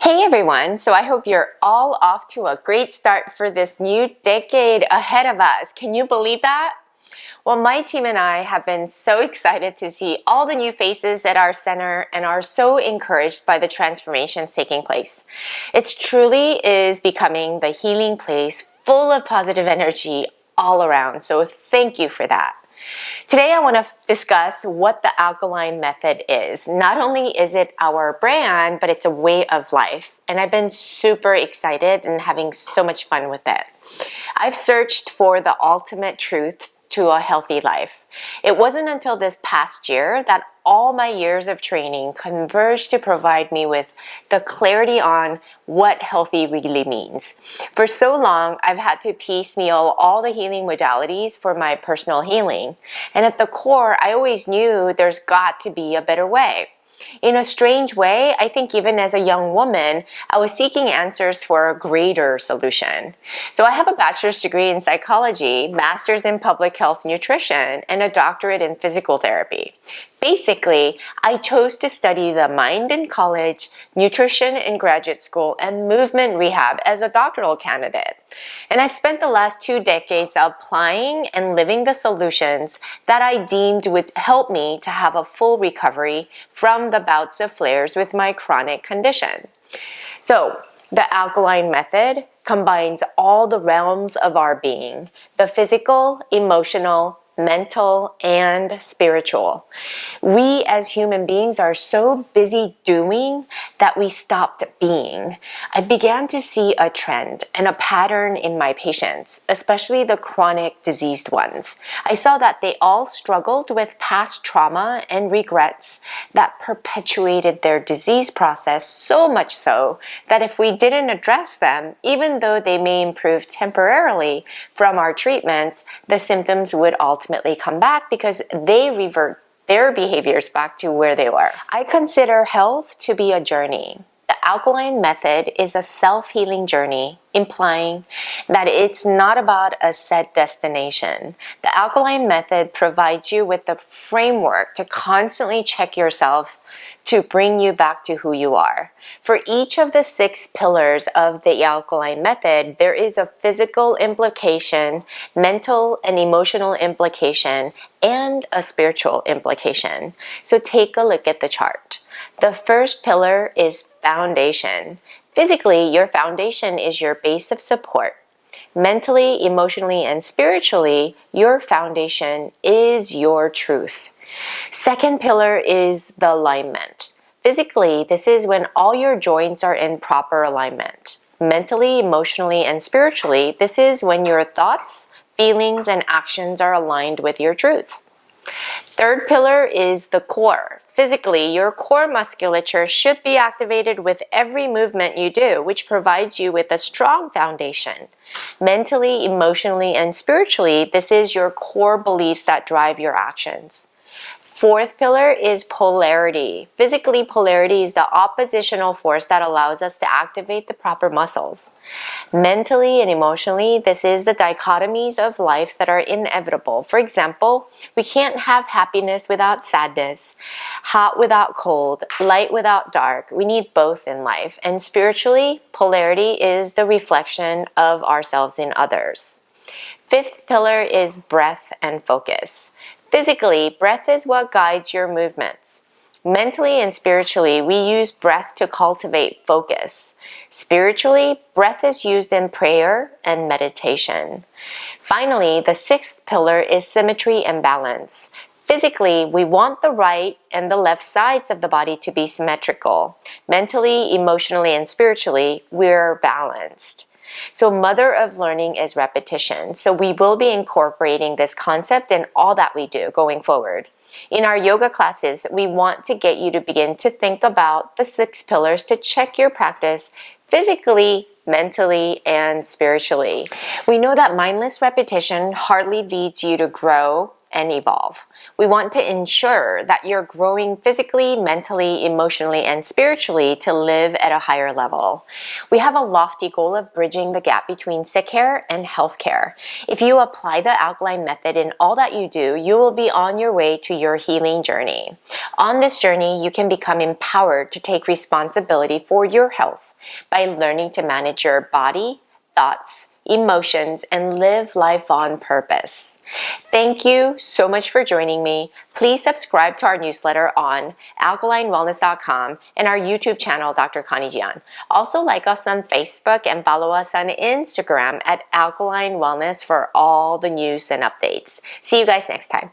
Hey everyone, so I hope you're all off to a great start for this new decade ahead of us. Can you believe that? Well, my team and I have been so excited to see all the new faces at our center and are so encouraged by the transformations taking place. It truly is becoming the healing place full of positive energy all around, so thank you for that. Today I want to discuss what the Alkaline Method is. Not only is it our brand, but it's a way of life. And I've been super excited and having so much fun with it. I've searched for the ultimate truth to a healthy life. It wasn't until this past year that all my years of training converged to provide me with the clarity on what healthy really means. For so long, I've had to piecemeal all the healing modalities for my personal healing. And at the core, I always knew there's got to be a better way. In a strange way, I think even as a young woman, I was seeking answers for a greater solution. So I have a bachelor's degree in psychology, master's in public health nutrition, and a doctorate in physical therapy. Basically, I chose to study the mind in college, nutrition in graduate school, and movement rehab as a doctoral candidate. And I've spent the last 2 decades applying and living the solutions that I deemed would help me to have a full recovery from the bouts of flares with my chronic condition. So, the Alkaline Method combines all the realms of our being, the physical, emotional, mental, and spiritual. We as human beings are so busy doing that we stopped being. I began to see a trend and a pattern in my patients, especially the chronic diseased ones. I saw that they all struggled with past trauma and regrets that perpetuated their disease process, so much so that if we didn't address them, even though they may improve temporarily from our treatments, the symptoms would ultimately come back because they revert their behaviors back to where they were. I consider health to be a journey. The Alkaline Method is a self-healing journey, implying that it's not about a set destination. The Alkaline Method provides you with the framework to constantly check yourself to bring you back to who you are. For each of the 6 pillars of the Alkaline Method, there is a physical implication, mental and emotional implication, and a spiritual implication. So take a look at the chart. The first pillar is foundation. Physically, your foundation is your base of support. Mentally, emotionally, and spiritually, your foundation is your truth. Second pillar is the alignment. Physically, this is when all your joints are in proper alignment. Mentally, emotionally, and spiritually, this is when your thoughts, feelings, and actions are aligned with your truth. Third pillar is the core. Physically, your core musculature should be activated with every movement you do, which provides you with a strong foundation. Mentally, emotionally, and spiritually, this is your core beliefs that drive your actions. Fourth pillar is polarity. Physically, polarity is the oppositional force that allows us to activate the proper muscles. Mentally and emotionally, this is the dichotomies of life that are inevitable. For example, we can't have happiness without sadness, hot without cold, light without dark. We need both in life. And spiritually, polarity is the reflection of ourselves in others. Fifth pillar is breath and focus. Physically, breath is what guides your movements. Mentally and spiritually, we use breath to cultivate focus. Spiritually, breath is used in prayer and meditation. Finally, the 6th pillar is symmetry and balance. Physically, we want the right and the left sides of the body to be symmetrical. Mentally, emotionally, and spiritually, we're balanced. So mother of learning is repetition. So we will be incorporating this concept in all that we do going forward. In our yoga classes, we want to get you to begin to think about the 6 pillars to check your practice physically, mentally, and spiritually. We know that mindless repetition hardly leads you to grow, and evolve. We want to ensure that you're growing physically, mentally, emotionally, and spiritually to live at a higher level. We have a lofty goal of bridging the gap between sick hair and health care. If you apply the Alkaline Method in all that you do, you will be on your way to your healing journey. On this journey, you can become empowered to take responsibility for your health by learning to manage your body, thoughts, emotions, and live life on purpose. Thank you so much for joining me. Please subscribe to our newsletter on alkalinewellness.com and our YouTube channel, Dr. Connie Jian. Also like us on Facebook and follow us on Instagram at Alkaline Wellness for all the news and updates. See you guys next time.